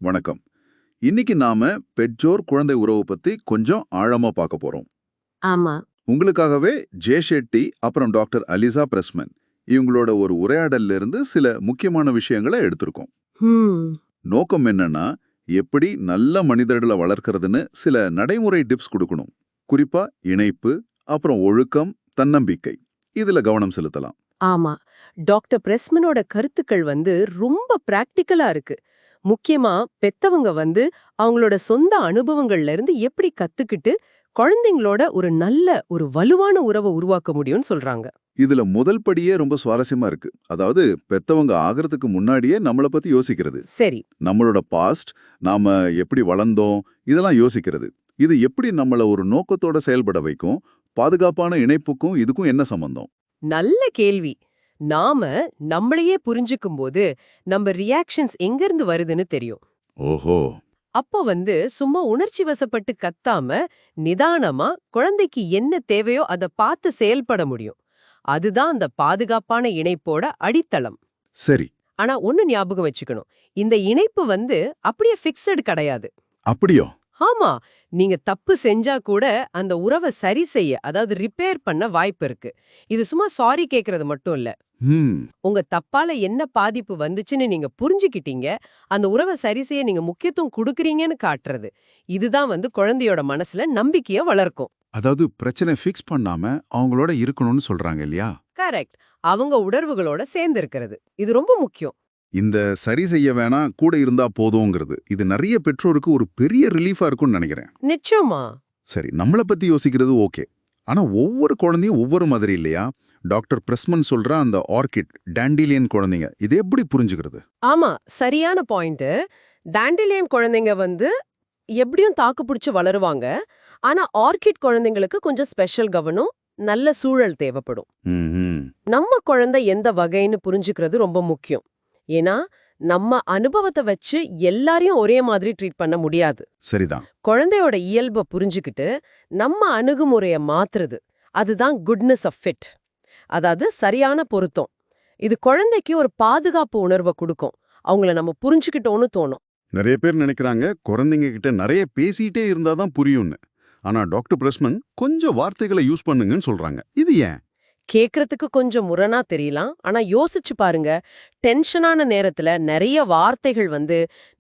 வணக்கம். இன்னைக்கு நாம பெற்றோர் குழந்தை உறவு பத்தி கொஞ்சம் ஆழமா பார்க்க போறோம். ஆமா. உங்களுக்காகவே ஜே ஷெட்டி அப்புறம் டாக்டர் அலிசா பிரஸ்மன் இவங்களோட ஒரு உரையாடல்ல இருந்து சில முக்கியமான விஷயங்களை எடுத்திருக்கோம். ஹம். நோக்கம் என்னன்னா, எப்படி நல்ல மனிதர்களை வளர்க்கறதுன்னு சில நடைமுறை டிப்ஸ் கொடுக்கணும். குறிப்பா இணைப்பு, அப்புறம் ஒழுக்கம், தன்னம்பிக்கை இதுல கவனம் செலுத்தலாம். ஆமா. டாக்டர் பிரஸ்மனோட கருத்துக்கள் ரொம்ப பிராக்டிக்கலா இருக்கு. முக்கியமா பெத்தவங்க அவங்களோட சொந்த அனுபவங்கள்ல இருந்து எப்படி கத்துக்கிட்டு குழந்தைங்களோட ஒரு வலுவான உறவை உருவாக்க முடியும்னு சொல்றாங்க. இதுல முதல் படியே ரொம்ப சுவாரஸ்யமா இருக்கு. அதாவது பெத்தவங்க ஆகிறதுக்கு முன்னாடியே நம்மளை பத்தி யோசிக்கிறது. சரி. நம்மளோட பாஸ்ட், நாம எப்படி வளர்ந்தோம், இதெல்லாம் யோசிக்கிறது. இது எப்படி நம்மள ஒரு நோக்கத்தோட செயல்பட வைக்கும்? பாதுகாப்பான இணைப்புக்கும் இதுக்கும் என்ன சம்பந்தம்? நல்ல கேள்வி. நாம நம்மளையே புரிஞ்சுக்கும் போது நம்ம ரியாக்ஷன்ஸ் எங்க இருந்து வருதுன்னு தெரியும். ஓஹோ. அப்போ சும்மா உணர்ச்சி வசப்பட்டு கத்தாம நிதானமா குழந்தைக்கு என்ன தேவையோ அதை பார்த்து செயல்பட முடியும். அதுதான் அந்த பாதுகாப்பான இணைப்போட அடித்தளம். சரி. ஆனா ஒண்ணு ஞாபகம் வச்சுக்கணும். இந்த இணைப்பு அப்படியே ஃபிக்ஸட் கிடையாது. அப்படியோ? ஆமா. நீங்க தப்பு செஞ்சா கூட அந்த உறவை சரி செய்ய, அதாவது ரிப்பேர் பண்ண வாய்ப்பு இருக்கு. இது சும்மா சாரி கேக்குறது மட்டும் இல்ல. உங்க தப்பால என்ன பாதிப்பு வந்துச்சுன்னு நீங்க புரிஞ்சுக்கிட்டீங்க, அந்த உறவை சரி செய்ய நீங்க முக்கியத்துவம் கொடுக்கறீங்கன்னு காட்டுறது. இதுதான் குழந்தையோட மனசுல நம்பிக்கைய வளர்க்கும். அதாவது பிரச்சனை ஃபிக்ஸ் பண்ணாம அவங்களோட இருக்கணும்னு சொல்றாங்க இல்லையா? கரெக்ட். அவங்க உணர்வுகளோட சேர்ந்து இருக்கிறது. இது ரொம்ப முக்கியம். இந்த சரி செய்ய வேணா கூட இருந்தா போதும்ங்கிறது இது நிறைய பெற்றோருக்கு ஒரு பெரிய ரிலீஃபா இருக்கும்னு நினைக்கிறேன். நிச்சயமா. சரி, நம்மளை பத்தி யோசிக்கிறது ஓகே. ஆனா ஒவ்வொரு குழந்தையும் ஒவ்வொரு மாதிரி இல்லையா? டாக்டர் பிரஸ்மன் சொல்ற அந்த ஆர்கிட், டாண்டிலியன் குழந்தைங்க இதை எப்படி புரிஞ்சுக்கிறது? ஆமா, சரியான பாயிண்ட். டாண்டிலியன் குழந்தைங்க எப்படியும் தாக்கு பிடிச்சு வளருவாங்க. ஆனா ஆர்கிட் குழந்தைங்களுக்கு கொஞ்சம் ஸ்பெஷல் கவனம், நல்ல சூழல் தேவைப்படும். நம்ம குழந்தை எந்த வகைன்னு புரிஞ்சுக்கிறது ரொம்ப முக்கியம். ஏன்னா நம்ம அனுபவத்தை வச்சு எல்லாரையும் ஒரே மாதிரி ட்ரீட் பண்ண முடியாது. சரிதான். குழந்தையோட இயல்பை புரிஞ்சுக்கிட்டு நம்ம அணுகுமுறையை மாத்துறது, அதுதான் குட்னஸ் ஆஃப் ஃபிட். அதாவது சரியான பொருத்தம். இது குழந்தைக்கு ஒரு பாதுகாப்பு உணர்வை கொடுக்கும். அவங்கள நம்ம புரிஞ்சுக்கிட்டோன்னு தோணும். நிறைய பேர் நினைக்கிறாங்க குழந்தைங்க கிட்ட நிறைய பேசிட்டே இருந்தாதான் புரியும்னு. ஆனா டாக்டர் பிரஸ்மன் கொஞ்சம் வார்த்தைகளை யூஸ் பண்ணுங்கன்னு சொல்றாங்க. இது ஏன்? கேக்குறதுக்கு கொஞ்சம் முரணா தெரியலாம். ஆனா யோசிச்சு பாருங்க. டென்ஷனான நேரத்துல நிறைய வார்த்தைகள்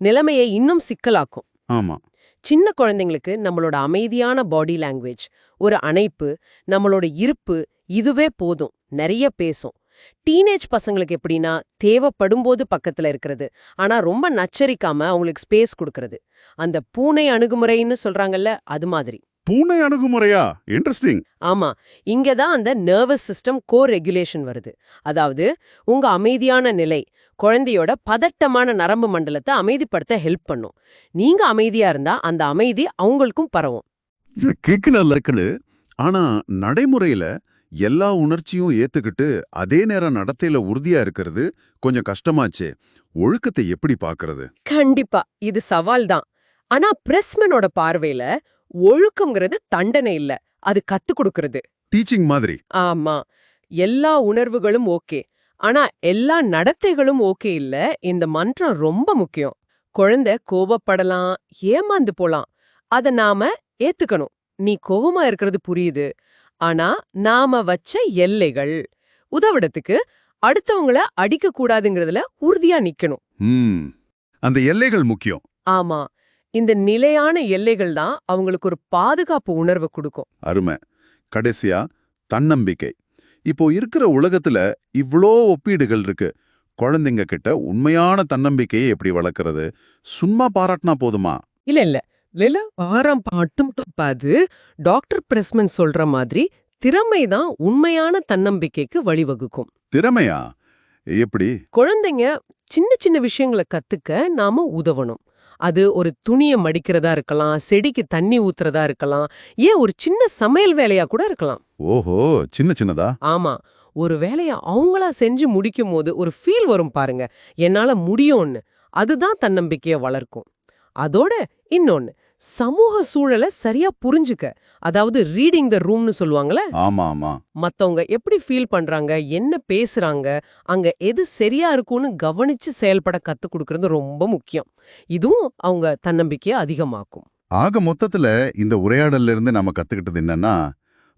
நிலைமையை இன்னும் சிக்கலாக்கும். ஆமா. சின்ன குழந்தைங்களுக்கு நம்மளோட அமைதியான பாடி லாங்குவேஜ், ஒரு அணைப்பு, நம்மளோட இருப்பு, இதுவே போதும். நிறைய பேசும். டீனேஜ் பசங்களுக்கு எப்படின்னா, தேவைப்படும்போது பக்கத்துல இருக்கிறது, ஆனா ரொம்ப நச்சரிக்காம அவங்களுக்கு ஸ்பேஸ் கொடுக்கறது. அந்த பூனை அணுகுமுறைன்னு சொல்றாங்கல்ல, அது மாதிரி. பூனை அணுகுமுறையா? இன்ட்ரெஸ்டிங். ஆமா. இங்கதான் அந்த நர்வஸ் சிஸ்டம் கோ ரெகுலேஷன் வருது. அதாவது உங்க அமைதியான நிலை குழந்தையோட பதட்டமான நரம்பு மண்டலத்தை அமைதிப்படுத்த ஹெல்ப் பண்ணும். நீங்க அமைதியா இருந்தா அந்த அமைதி அவங்களுக்கும் பரவும். கேக்கு நல்லா இருக்குன்னு. ஆனா நடைமுறையில எல்லா உணர்ச்சியும் ஏத்துக்கிட்டு அதே நேரம் நடத்தையில உறுதியா இருக்கிறது கொஞ்சம் கஷ்டமாச்சே. ஒழுக்கத்தை எப்படி பாக்குறது? கண்டிப்பா இது சவால் தான். ஆனா பிரஸ்மனோட பார்வையில ஒழுக்கம்ங்கிறது தண்டனை இல்ல, அது கத்து கொடுக்கறது. டீச்சிங் மாதிரி. ஆமா. எல்லா உணர்வுகளும் ஓகே, ஆனா எல்லா நடத்தைகளும் ஓகே இல்ல. இந்த மன்றம் ரொம்ப முக்கியம். குழந்தை கோபப்படலாம், ஏமாந்து போலாம். அத நாம ஏத்துக்கணும். நீ கோபமா இருக்கிறது புரியுது, ஆனா நாம வச்ச எல்லைகள் உதவிடத்துக்கு அடுத்தவங்கள அடிக்க கூடாதுங்கிறதுல உறுதியா நிக்கணும். அந்த எல்லைகள் முக்கியம். ஆமா. இந்த நிலையான எல்லைகள் தான் அவங்களுக்கு ஒரு பாதுகாப்பு உணர்வு கொடுக்கும். அருமை. கடைசியா தன்னம்பிக்கை. இப்போ இருக்கிற உலகத்துல இவ்ளோ ஒப்பீடுகள் இருக்கு. குழந்தைங்க கிட்ட உண்மையான தன்னம்பிக்கையை எப்படி வளர்க்கறது? சும்மா பாராட்டினா போதுமா? இல்ல இல்ல இல்ல பாரம் மட்டும் பாது. டாக்டர் பிரஸ்மன் சொல்ற மாதிரி திறமைதான் உண்மையான தன்னம்பிக்கைக்கு வழிவகுக்கும். திறமையா? எப்படி? குழந்தைங்க சின்ன சின்ன விஷயங்களை கத்துக்க நாம உதவணும். அது ஒரு துணியை மடிக்கிறதா இருக்கலாம், செடிக்கு தண்ணி ஊத்துறதா இருக்கலாம், ஏன் ஒரு சின்ன சமையல் வேலையா கூட இருக்கலாம். ஓஹோ, சின்ன சின்னதா? ஆமா. ஒரு வேலையை அவங்களா செஞ்சு முடிக்கும் போது ஒரு ஃபீல் வரும் பாருங்க, என்னால முடியும்னு. அதுதான் தன்னம்பிக்கையை வளர்க்கும். அதோட இன்னொன்னு, சமூக சூழலை சரியா புரிஞ்சுக்க, அதாவது ரீடிங் த ரூம்னு சொல்லுவாங்கல்ல. ஆமா ஆமா. மத்தவங்க எப்படி ஃபீல் பண்றாங்க, என்ன பேசுறாங்க, அங்க எது சரியா இருக்கும்னு கவனிச்சு செயல்பட கத்துக் கொடுக்கறது ரொம்ப முக்கியம். இதுவும் அவங்க தன்னம்பிக்கையை அதிகமாக்கும். ஆக மொத்தத்துல இந்த உரையாடல்ல இருந்து நம்ம கத்துக்கிட்டது என்னன்னா,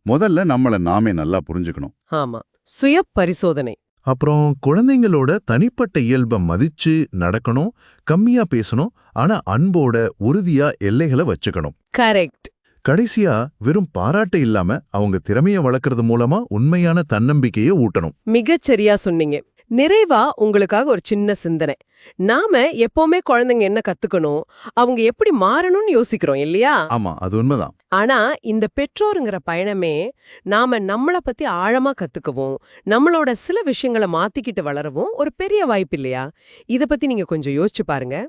முதல்ல நம்மள நாமே நல்லா புரிஞ்சுக்கணும். ஆமா, சுய பரிசோதனை. அப்புறம் குழந்தைங்களோட தனிப்பட்ட இயல்பை மதிச்சு நடக்கணும், கம்மியா பேசணும், ஆனா அன்போட உறுதியா எல்லைகளை வச்சுக்கணும். கரெக்ட். கடைசியா வெறும் பாராட்டு இல்லாம அவங்க திறமைய வளர்க்கறது மூலமா உண்மையான தன்னம்பிக்கையை ஊட்டணும். மிகச்சரியா சொன்னீங்க. நிறைவா உங்களுக்காக ஒரு சின்ன சிந்தனை. நாம எப்பவுமே குழந்தைங்க என்ன கத்துக்கணும், அவங்க எப்படி மாறணும்னு யோசிக்கிறோம் இல்லையா? ஆமா, அது உண்மைதான். ஆனா இந்த பெற்றோருங்கிற பயணமே நாம நம்மள பத்தி ஆழமா கத்துக்கவும், நம்மளோட சில விஷயங்களை மாத்திக்கிட்டு வளரவும் ஒரு பெரிய வாய்ப்பு இல்லையா? இத பத்தி நீங்க கொஞ்சம் யோசிச்சு பாருங்க.